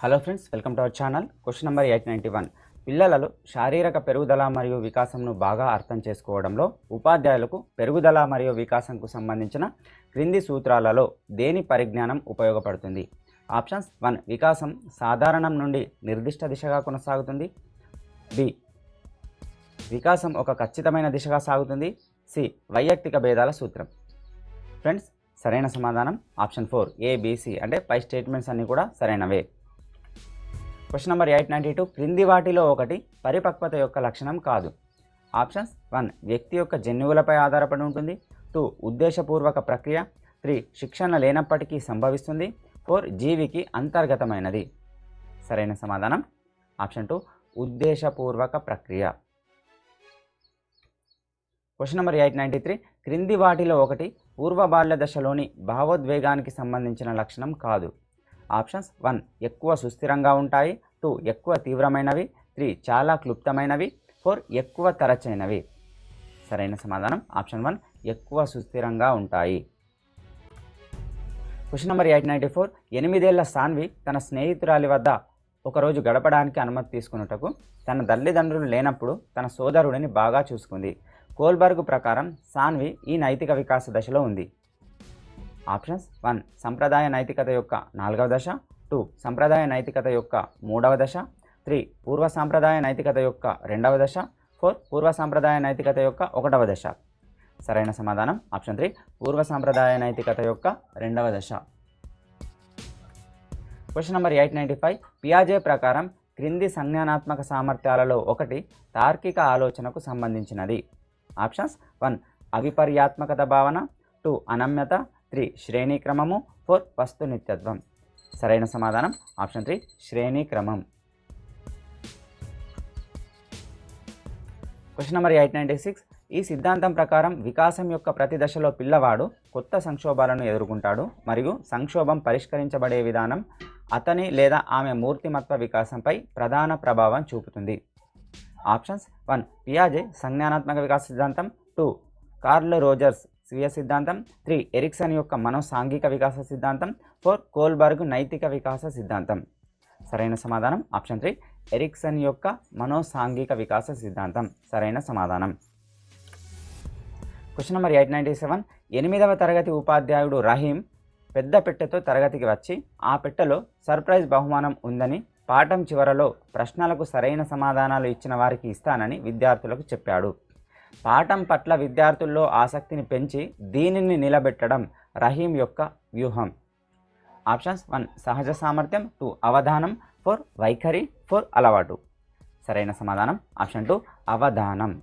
Hello friends, welcome to our channel. Question number 891. పిల్లలలో శారీరక పెరుగుదల మరియు వికాసంను బాగా అర్థం చేసుకోవడంలో ఉపాధ్యాయులకు పెరుగుదల మరియు వికాసంకు సంబంధించిన క్రింది సూత్రాలలో దేని పరిజ్ఞానం ఉపయోగపడుతుంది? ఆప్షన్స్: 1. వికాసం సాధారణం నుండి నిర్దిష్ట దిశగా కొనసాగుతుంది. బి. వికాసం ఒక ఖచ్చితమైన దిశగా సాగుతుంది. సి. వైయక్తిక భేదాల సూత్రం. ఫ్రెండ్స్, సరైన సమాధానం ఆప్షన్ 4 ABC. అంటే పై స్టేట్మెంట్స్ అన్నీ కూడా సరైనవే. Question number 892. క్రింది వాటిలో ఒకటి పరిపక్వత యొక్క లక్షణం కాదు. ఆప్షన్స్: 1. వ్యక్తి యొక్క జన్యువులపై ఆధారపడి ఉంటుంది. 2. ఉద్దేశపూర్వక ప్రక్రియ. 3. శిక్షణ లేనప్పటికీ సంభవిస్తుంది. 4. జీవికి అంతర్గతమైనది. సరైన సమాధానం ఆప్షన్ 2 ఉద్దేశపూర్వక ప్రక్రియ. Question number 893. క్రింది వాటిలో ఒకటి పూర్వ బాల్య దశలోని భావోద్వేగానికి సంబంధించిన లక్షణం కాదు. ఆప్షన్స్: 1. ఎక్కువ సుస్థిరంగా ఉంటాయి. 2. ఎక్కువ తీవ్రమైనవి. 3. చాలా క్లుప్తమైనవి. 4. ఎక్కువ తరచైనవి. సరైన సమాధానం ఆప్షన్ 1 ఎక్కువ సుస్థిరంగా ఉంటాయి. Question number 894. 8 ఏళ్ల సాన్వి తన స్నేహితురాలి వద్ద ఒకరోజు గడపడానికి అనుమతి తీసుకున్నటకు తన తల్లిదండ్రులు లేనప్పుడు తన సోదరుడిని బాగా చూసుకుంది. కోల్బర్గ్ ప్రకారం సాన్వి ఈ నైతిక వికాస దశలో ఉంది. ఆప్షన్స్: 1. సంప్రదాయ నైతికత యొక్క 4వ దశ. 2. సంప్రదాయ నైతికత యొక్క 3వ దశ. 3. పూర్వ సాంప్రదాయ నైతికత యొక్క 2వ దశ. 4. పూర్వ సాంప్రదాయ నైతికత యొక్క 1వ దశ. సరైన సమాధానం ఆప్షన్ 3 పూర్వ సాంప్రదాయ నైతికత యొక్క 2వ దశ. Question number 895. పియాజే ప్రకారం క్రింది సంజ్ఞానాత్మక సామర్థ్యాలలో ఒకటి తార్కిక ఆలోచనకు సంబంధించినది. ఆప్షన్స్: 1. అవిపర్యాత్మకత భావన. 2. అనమ్యత. 3. శ్రేణీక్రమము. 4. వస్తునిత్యత్వం. సరైన సమాధానం ఆప్షన్ 3 శ్రేణీక్రమం. Question number 896. ఈ సిద్ధాంతం ప్రకారం వికాసం యొక్క ప్రతి దశలో పిల్లవాడు కొత్త సంక్షోభాలను ఎదుర్కొంటాడు మరియు సంక్షోభం పరిష్కరించబడే విధానం అతని లేదా ఆమె మూర్తిమత్వ వికాసంపై ప్రధాన ప్రభావం చూపుతుంది. ఆప్షన్స్: 1. పియాజే సంజ్ఞానాత్మక వికాస సిద్ధాంతం. 2. కార్ల్ రోజర్స్ స్వీయ సిద్ధాంతం. 3. ఎరిక్సన్ యొక్క మనోసాంఘిక వికాస సిద్ధాంతం. 4. కోల్బర్గ్ నైతిక వికాస సిద్ధాంతం. సరైన సమాధానం ఆప్షన్ 3 ఎరిక్సన్ యొక్క మనోసాంఘిక వికాస సిద్ధాంతం. సరైన సమాధానం. Question number 897. 8వ తరగతి ఉపాధ్యాయుడు రహీం పెద్ద పెట్టెతో తరగతికి వచ్చి ఆ పెట్టెలో సర్ప్రైజ్ బహుమానం ఉందని పాఠం చివరలో ప్రశ్నలకు సరైన సమాధానాలు ఇచ్చిన వారికి ఇస్తానని విద్యార్థులకు చెప్పాడు. పాఠం పట్ల విద్యార్థుల్లో ఆసక్తిని పెంచి దీనిని నిలబెట్టడం రహీం యొక్క వ్యూహం. ఆప్షన్స్: 1. సహజ సామర్థ్యం. 2. అవధానం. 4. వైఖరి. 4. అలవాటు. సరైన సమాధానం option 2 Avadhanam.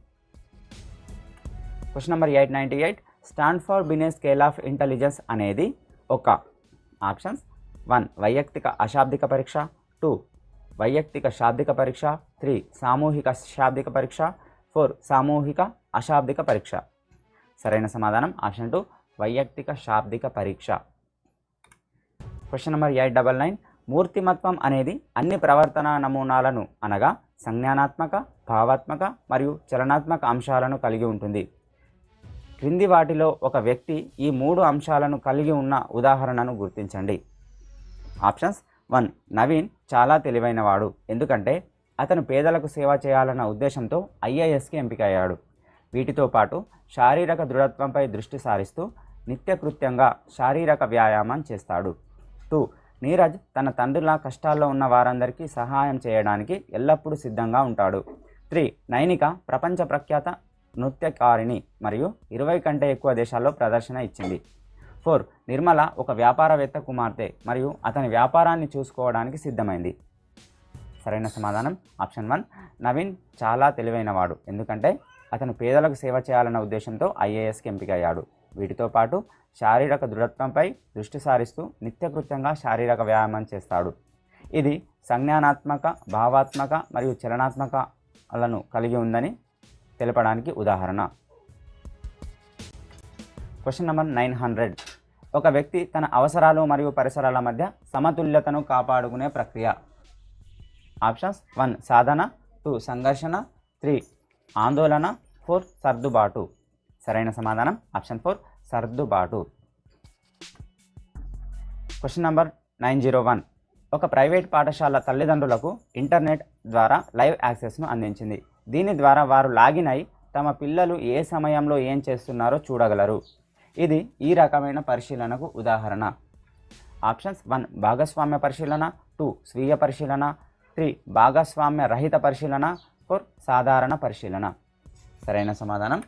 Question number 898. Stanford Binet scale of intelligence అనేది ఒక ఆప్షన్స్: 1. వైయక్తిక అశాబ్దిక పరీక్ష. 2. వైయక్తిక శాబ్దిక పరీక్ష. 3. సామూహిక శాబ్దిక పరీక్ష. 4. సామూహిక అశాబ్దిక పరీక్ష. సరైన సమాధానం ఆప్షన్ 2 వైయక్తిక శాబ్దిక పరీక్ష. Question number 899. మూర్తిమత్వం అనేది అన్ని ప్రవర్తన నమూనాలను అనగా సంజ్ఞానాత్మక, భావాత్మక మరియు చలనాత్మక అంశాలను కలిగి ఉంటుంది. క్రింది వాటిలో ఒక వ్యక్తి ఈ 3 అంశాలను కలిగి ఉన్న ఉదాహరణను గుర్తించండి. ఆప్షన్స్: 1. నవీన్ చాలా తెలివైనవాడు ఎందుకంటే అతను పేదలకు సేవ చేయాలన్న ఉద్దేశంతో IASకి ఎంపికయ్యాడు. వీటితో పాటు శారీరక దృఢత్వంపై దృష్టి సారిస్తూ నిత్యకృత్యంగా శారీరక వ్యాయామం చేస్తాడు. 2. నీరజ్ తన తండ్రుల కష్టాల్లో ఉన్న వారందరికీ సహాయం చేయడానికి ఎల్లప్పుడూ సిద్ధంగా ఉంటాడు. 3. నైనిక ప్రపంచ ప్రఖ్యాత నృత్యకారిణి మరియు 20 కంటే ఎక్కువ దేశాల్లో ప్రదర్శన ఇచ్చింది. 4. నిర్మల ఒక వ్యాపారవేత్త కుమార్తె మరియు అతని వ్యాపారాన్ని చూసుకోవడానికి సిద్ధమైంది. సరైన సమాధానం ఆప్షన్ 1 నవీన్ చాలా తెలివైనవాడు ఎందుకంటే అతను పేదలకు సేవ చేయాలన్న ఉద్దేశంతో IASకి ఎంపికయ్యాడు. వీటితో పాటు శారీరక దృఢత్వంపై దృష్టి సారిస్తూ నిత్యకృత్యంగా శారీరక వ్యాయామం చేస్తాడు. ఇది సంజ్ఞానాత్మక, భావాత్మక మరియు చలనాత్మకలను కలిగి ఉందని తెలపడానికి ఉదాహరణ. Question number 900. ఒక వ్యక్తి తన అవసరాలు మరియు పరిసరాల మధ్య సమతుల్యతను కాపాడుకునే ప్రక్రియ. ఆప్షన్స్: 1. సాధన. 2. సంఘర్షణ. 3. ఆందోళన. 4. సర్దుబాటు. సరైన సమాధానం ఆప్షన్ 4 సర్దుబాటు. Question number 901. ఒక ప్రైవేట్ పాఠశాల తల్లిదండ్రులకు ఇంటర్నెట్ ద్వారా లైవ్ యాక్సెస్ను అందించింది. దీని ద్వారా వారు లాగిన్ అయి తమ పిల్లలు ఏ సమయంలో ఏం చేస్తున్నారో చూడగలరు. ఇది ఈ రకమైన పరిశీలనకు ఉదాహరణ. ఆప్షన్స్ 1 భాగస్వామ్య పరిశీలన, 2 స్వీయ పరిశీలన, 3 భాగస్వామ్య రహిత పరిశీలన, 4 సాధారణ పరిశీలన. సరైన సమాధానం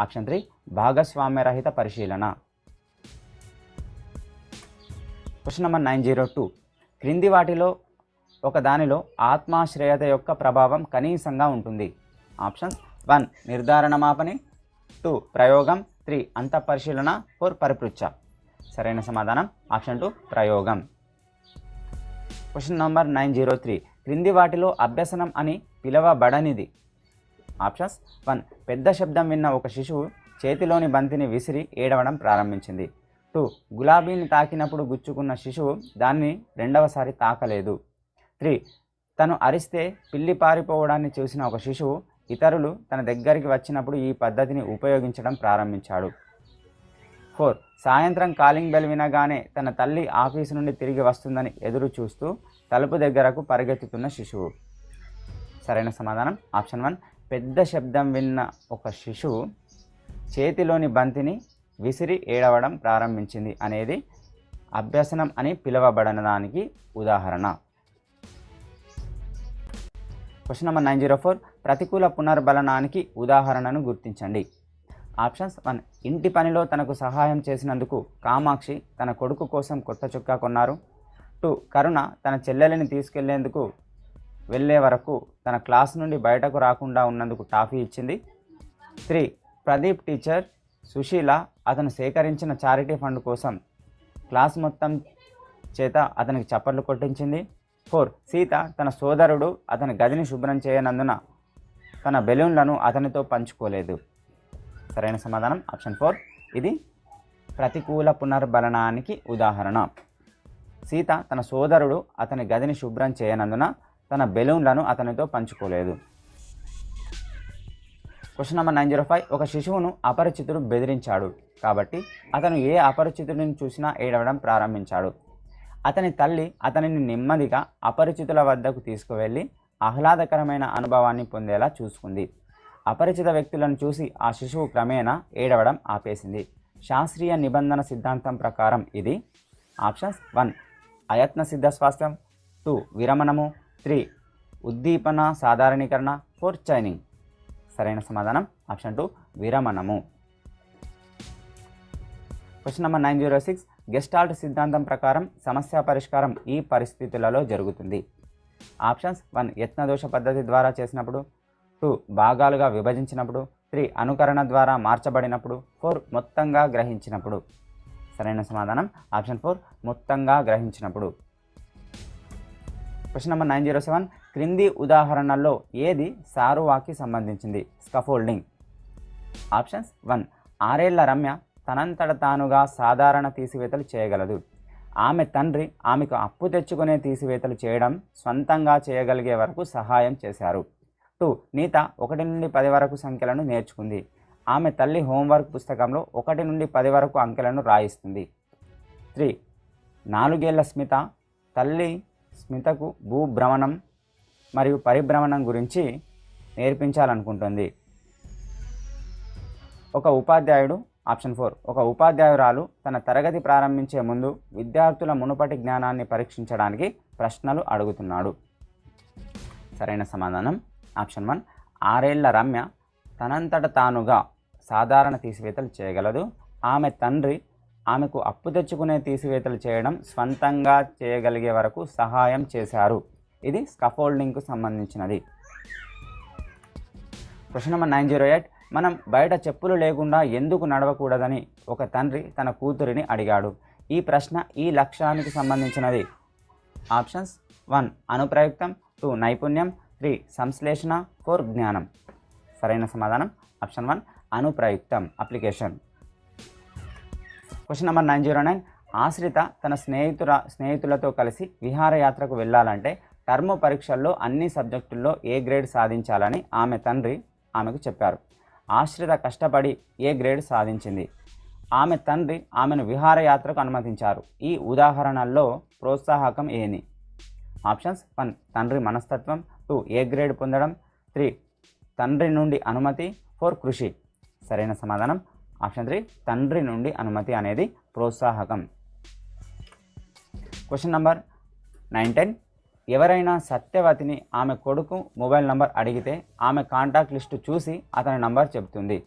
ఆప్షన్ 3 భాగస్వామ్య రహిత పరిశీలన. Question number 902. క్రింది వాటిలో ఒక దానిలో ఆత్మాశ్రయత యొక్క ప్రభావం కనీసంగా ఉంటుంది. ఆప్షన్స్ 1 నిర్ధారణ మాపని, 2 ప్రయోగం, 3 అంతఃపరిశీలన, 4 పరిపృచ్ఛ. సరైన సమాధానం ఆప్షన్ 2 ప్రయోగం. Question number 903. క్రింది వాటిలో అభ్యసనం అని పిలవబడనిది. ఆప్షన్స్ 1 పెద్ద శబ్దం విన్న ఒక శిశువు చేతిలోని బంతిని విసిరి ఏడవడం ప్రారంభించింది. 2 గులాబీని తాకినప్పుడు గుచ్చుకున్న శిశువు దాన్ని రెండవసారి తాకలేదు. 3 తను అరిస్తే పిల్లి పారిపోవడాన్ని చూసిన ఒక శిశువు ఇతరులు తన దగ్గరికి వచ్చినప్పుడు ఈ పద్ధతిని ఉపయోగించడం ప్రారంభించాడు. 4 సాయంత్రం కాలింగ్ బెల్ వినగానే తన తల్లి ఆఫీసు నుండి తిరిగి వస్తుందని ఎదురు చూస్తూ తలుపు దగ్గరకు పరిగెత్తుతున్న శిశువు. సరైన సమాధానం ఆప్షన్ 1 పెద్ద శబ్దం విన్న ఒక శిశువు చేతిలోని బంతిని విసిరి ఏడవడం ప్రారంభించింది అనేది అభ్యసనం అని పిలువబడడానికి ఉదాహరణ. Question number 904. ప్రతికూల పునర్బలనానికి ఉదాహరణను గుర్తించండి. ఆప్షన్స్ 1 ఇంటి పనిలో తనకు సహాయం చేసినందుకు కామాక్షి తన కొడుకు కోసం కొత్త చొక్కా కొన్నారు. 2 కరుణ తన చెల్లెలిని తీసుకెళ్లేందుకు వెళ్ళే వరకు తన క్లాస్ నుండి బయటకు రాకుండా ఉన్నందుకు టాఫీ ఇచ్చింది. 3 ప్రదీప్ టీచర్ సుశీల అతను సేకరించిన చారిటీ ఫండ్ కోసం క్లాస్ మొత్తం చేత అతనికి చప్పట్లు కొట్టించింది. 4 సీత తన సోదరుడు అతని గదిని శుభ్రం చేయనందున తన బెలూన్లను అతనితో పంచుకోలేదు. సరైన సమాధానం ఆప్షన్ 4 ఇది ప్రతికూల పునర్బలనానికి ఉదాహరణ. సీత తన సోదరుడు అతని గదిని శుభ్రం చేయనందున తన బెలూన్లను అతనితో పంచుకోలేదు. Question number 905. ఒక శిశువును అపరిచితుడు బెదిరించాడు కాబట్టి అతను ఏ అపరిచితుడిని చూసినా ఏడవడం ప్రారంభించాడు. అతని తల్లి అతనిని నెమ్మదిగా అపరిచితుల వద్దకు తీసుకువెళ్ళి ఆహ్లాదకరమైన అనుభవాన్ని పొందేలా చూసుకుంది. అపరిచిత వ్యక్తులను చూసి ఆ శిశువు క్రమేణా ఏడవడం ఆపేసింది. శాస్త్రీయ నిబంధన సిద్ధాంతం ప్రకారం ఇది ఆప్షన్స్ 1 అయత్న సిద్ధ స్వాస్థ్యం, 2 విరమణము, 3 ఉద్దీపన సాధారణీకరణ, 4 చైనింగ్. సరైన సమాధానం ఆప్షన్ 2 విరమణము. Question number 906. గెస్టాల్ట్ సిద్ధాంతం ప్రకారం సమస్య పరిష్కారం ఈ పరిస్థితులలో జరుగుతుంది. ఆప్షన్స్ 1 యత్నదోష పద్ధతి ద్వారా చేసినప్పుడు, 2 భాగాలుగా విభజించినప్పుడు, 3 అనుకరణ ద్వారా మార్చబడినప్పుడు, 4 మొత్తంగా గ్రహించినప్పుడు. సరైన సమాధానం ఆప్షన్ 4 మొత్తంగా గ్రహించినప్పుడు. Question number 907. క్రింది ఉదాహరణల్లో ఏది సారువాకి సంబంధించింది? స్కఫోల్డింగ్. ఆప్షన్స్ 1 6 ఏళ్ల రమ్య తనంతట తానుగా సాధారణ తీసివేతలు చేయగలదు. ఆమె తండ్రి ఆమెకు అప్పు తెచ్చుకునే తీసివేతలు చేయడం స్వంతంగా చేయగలిగే వరకు సహాయం చేశారు. 2 నీత 1 నుండి 10 వరకు సంఖ్యలను నేర్చుకుంది. ఆమె తల్లి హోంవర్క్ పుస్తకంలో 1 నుండి 10 వరకు అంకెలను రాయిస్తుంది. 3 4 ఏళ్ల స్మిత తల్లి స్మితకు భూభ్రమణం మరియు పరిభ్రమణం గురించి నేర్పించాలనుకుంటుంది. ఆప్షన్ 4 ఒక ఉపాధ్యాయురాలు తన తరగతి ప్రారంభించే ముందు విద్యార్థుల మునుపటి జ్ఞానాన్ని పరీక్షించడానికి ప్రశ్నలు అడుగుతున్నాడు. సరైన సమాధానం ఆప్షన్ 1 6 ఏళ్ల రమ్య తనంతట తానుగా సాధారణ తీసివేతలు చేయగలదు. ఆమె తండ్రి ఆమెకు అప్పు తెచ్చుకునే తీసివేతలు చేయడం స్వంతంగా చేయగలిగే వరకు సహాయం చేశారు. ఇది స్కఫోల్డింగ్కు సంబంధించినది. Question number 908. మనం బయట చెప్పులు లేకుండా ఎందుకు నడవకూడదని ఒక తండ్రి తన కూతురిని అడిగాడు. ఈ ప్రశ్న ఈ లక్ష్యానికి సంబంధించినది. ఆప్షన్స్ 1 అనుప్రయుక్తం, 2 నైపుణ్యం, 3 సంశ్లేషణ, 4 జ్ఞానం. సరైన సమాధానం ఆప్షన్ 1 అనుప్రయుక్తం అప్లికేషన్. Question number 909. ఆశ్రిత తన స్నేహితులతో కలిసి విహారయాత్రకు వెళ్ళాలంటే టర్మ్ పరీక్షల్లో అన్ని సబ్జెక్టుల్లో ఏ గ్రేడ్ సాధించాలని ఆమె తండ్రి ఆమెకు చెప్పారు. ఆశ్రిత కష్టపడి ఏ గ్రేడ్ సాధించింది. ఆమె తండ్రి ఆమెను విహారయాత్రకు అనుమతించారు. ఈ ఉదాహరణల్లో ప్రోత్సాహకం ఏని? ఆప్షన్స్ 1 తండ్రి మనస్తత్వం, 2 ఏ గ్రేడ్ పొందడం, 3 తండ్రి నుండి అనుమతి, 4 కృషి. సరైన సమాధానం ఆప్షన్ 3 తండ్రి నుండి అనుమతి అనేది ప్రోత్సాహకం. Question number 9-10. ఎవరైనా సత్యవతిని ఆమె కొడుకు మొబైల్ నంబర్ అడిగితే ఆమె కాంటాక్ట్ లిస్టు చూసి అతని నంబర్ చెబుతుంది.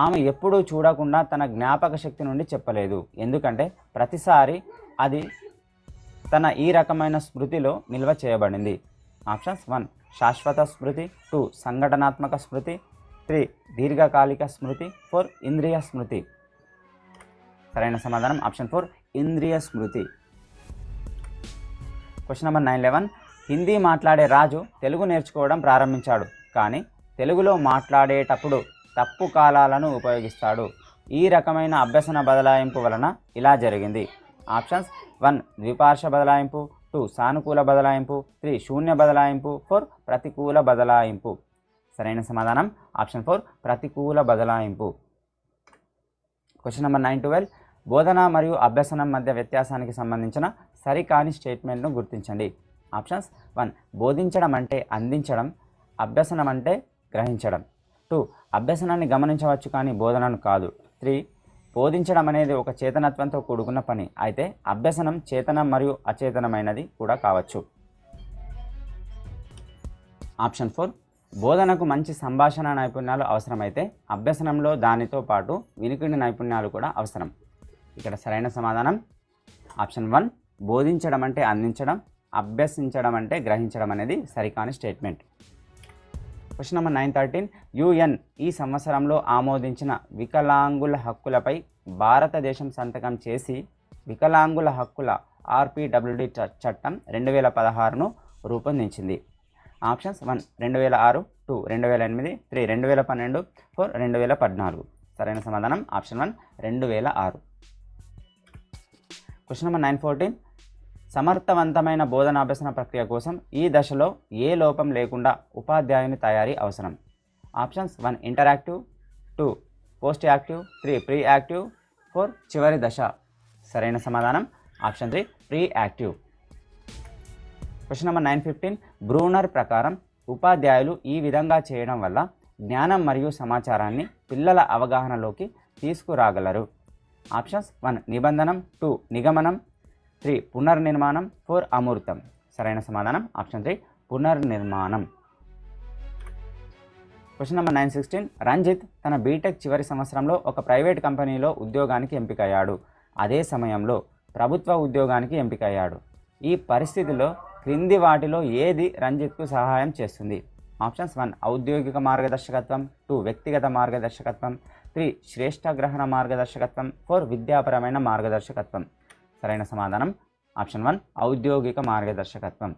ఆమె ఎప్పుడూ చూడకుండా తన జ్ఞాపక శక్తి నుండి చెప్పలేదు, ఎందుకంటే ప్రతిసారి అది తన ఈ రకమైన స్మృతిలో నిల్వ చేయబడింది. ఆప్షన్స్ 1 శాశ్వత స్మృతి, 2 సంఘటనాత్మక స్మృతి, 3 దీర్ఘకాలిక స్మృతి, 4 ఇంద్రియ స్మృతి. సరైన సమాధానం ఆప్షన్ 4 ఇంద్రియ స్మృతి. Question number 9-11. హిందీ మాట్లాడే రాజు తెలుగు నేర్చుకోవడం ప్రారంభించాడు, కానీ తెలుగులో మాట్లాడేటప్పుడు తప్పు కాలాలను ఉపయోగిస్తాడు. ఈ రకమైన అభ్యసన బదలాయింపు వలన ఇలా జరిగింది. ఆప్షన్స్ 1 ద్విపార్శ్వ బదలాయింపు, 2 సానుకూల బదలాయింపు, 3 శూన్య బదలాయింపు, 4 ప్రతికూల బదలాయింపు. సరైన సమాధానం ఆప్షన్ 4 ప్రతికూల బదలాయింపు. Question number 9-12. బోధన మరియు అభ్యసనం మధ్య వ్యత్యాసానికి సంబంధించిన సరికాని స్టేట్మెంట్ను గుర్తించండి. ఆప్షన్స్ 1 బోధించడం అంటే అందించడం, అభ్యసనం అంటే గ్రహించడం, 2 అభ్యసనాన్ని గమనించవచ్చు కానీ బోధనను కాదు, 3 బోధించడం అనేది ఒక చేతనత్వంతో కూడుకున్న పని, అయితే అభ్యసనం చేతనం మరియు అచేతనమైనది కూడా కావచ్చు. ఆప్షన్ 4 బోధనకు మంచి సంభాషణ నైపుణ్యాలు అవసరమైతే అభ్యసనంలో దానితో పాటు వినికిడి నైపుణ్యాలు కూడా అవసరం. ఇక్కడ సరైన సమాధానం ఆప్షన్ 1 బోధించడం అంటే అందించడం, అభ్యసించడం అంటే గ్రహించడం అనేది సరికాని స్టేట్మెంట్. Question number 9-13. UN ఈ సంవత్సరంలో ఆమోదించిన వికలాంగుల హక్కులపై భారతదేశం సంతకం చేసి వికలాంగుల హక్కుల RPWD చట్టం 2016ను రూపొందించింది. ఆప్షన్స్ 1 2006, 2 2008, 3 2012, 4 2014. సరైన సమాధానం ఆప్షన్ 1 2006. Question number 9-14. సమర్థవంతమైన బోధనాభ్యసన ప్రక్రియ కోసం ఈ దశలో ఏ లోపం లేకుండా ఉపాధ్యాయుని తయారీ అవసరం. Options 1 interactive, 2 post active, 3 pre active, 4 చివరి దశ. సరైన సమాధానం option 3 pre active. Question number 9-15. Bruner ప్రకారం ఉపాధ్యాయులు ఈ విధంగా చేయడం వల్ల జ్ఞానం మరియు సమాచారాన్ని పిల్లల అవగాహనలోకి తీసుకురాగలరు. ఆప్షన్స్ 1 నిబంధనం, 2 నిగమనం, 3 పునర్నిర్మాణం, 4 అమూర్తం. సరైన సమాధానం ఆప్షన్ 3 పునర్నిర్మాణం. Question number 9-16. రంజిత్ తన బీటెక్ చివరి సంవత్సరంలో ఒక ప్రైవేట్ కంపెనీలో ఉద్యోగానికి ఎంపికయ్యాడు. అదే సమయంలో ప్రభుత్వ ఉద్యోగానికి ఎంపికయ్యాడు. ఈ పరిస్థితిలో క్రింది వాటిలో ఏది రంజిత్కు సహాయం చేస్తుంది. ఆప్షన్స్ 1 ఔద్యోగిక మార్గదర్శకత్వం, 2 వ్యక్తిగత మార్గదర్శకత్వం, 3 శ్రేష్ఠ గ్రహణ మార్గదర్శకత్వం, 4 విద్యాపరమైన మార్గదర్శకత్వం. సరైన సమాధానం ఆప్షన్ 1 ఔద్యోగిక మార్గదర్శకత్వం.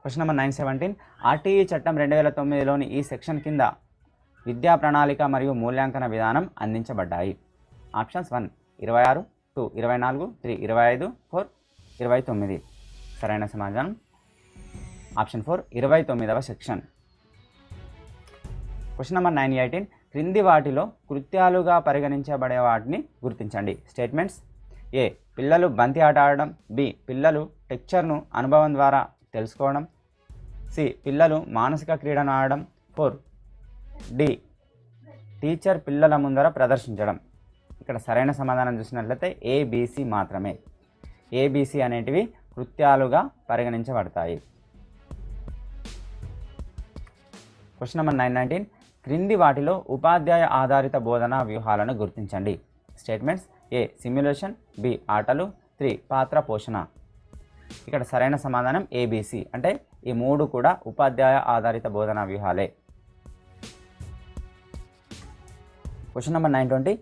Question number 9-17. RTE చట్టం 2009లోని ఈ సెక్షన్ కింద విద్యా ప్రణాళిక మరియు మూల్యాంకన విధానం అందించబడ్డాయి. ఆప్షన్స్ 1 26, 2 24, 3 25, 4 29. సరైన సమాధానం ఆప్షన్ 4 29వ సెక్షన్. Question number 9-18. క్రింది వాటిలో కృత్యాలుగా పరిగణించబడే వాటిని గుర్తించండి. స్టేట్మెంట్స్: ఏ పిల్లలు బంతి ఆట ఆడడం, బి పిల్లలు టెక్చర్ను అనుభవం ద్వారా తెలుసుకోవడం, సి పిల్లలు మానసిక క్రీడను ఆడడం, 4 డి టీచర్ పిల్లల ముందర ప్రదర్శించడం. ఇక్కడ సరైన సమాధానం చూసినట్లయితే ABC మాత్రమే. ABC అనేటివి కృత్యాలుగా పరిగణించబడతాయి. Question number 9-19. క్రింది వాటిలో ఉపాధ్యాయ ఆధారిత బోధనా వ్యూహాలను గుర్తించండి. స్టేట్మెంట్స్: ఏ సిమ్యులేషన్, బి ఆటలు, 3 పాత్ర పోషణ. ఇక్కడ సరైన సమాధానం ABC, అంటే ఈ 3 కూడా ఉపాధ్యాయ ఆధారిత బోధనా వ్యూహాలే. Question number 9-20.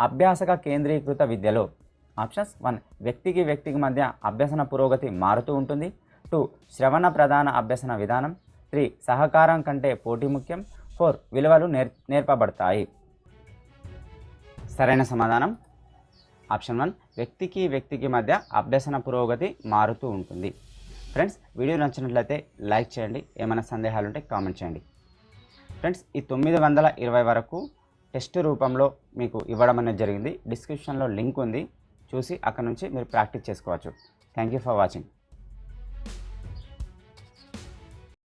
అభ్యాసక కేంద్రీకృత విద్యలో ఆప్షన్స్: 1 వ్యక్తికి మధ్య అభ్యసన పురోగతి మారుతూ ఉంటుంది, 2 శ్రవణ ప్రధాన అభ్యసన విధానం, 3 సహకారం కంటే పోటీ ముఖ్యం, 4 విలువలు నేర్పబడతాయి. సరైన సమాధానం ఆప్షన్ 1 వ్యక్తికి మధ్య అభ్యసన పురోగతి మారుతూ ఉంటుంది. ఫ్రెండ్స్, వీడియో నచ్చినట్లయితే లైక్ చేయండి. ఏమైనా సందేహాలు ఉంటే కామెంట్ చేయండి. ఫ్రెండ్స్, ఈ 920 వరకు టెస్ట్ రూపంలో మీకు ఇవ్వడం అనేది జరిగింది. డిస్క్రిప్షన్లో లింక్ ఉంది, చూసి అక్కడ నుంచి మీరు ప్రాక్టీస్ చేసుకోవచ్చు. Thank you for watching.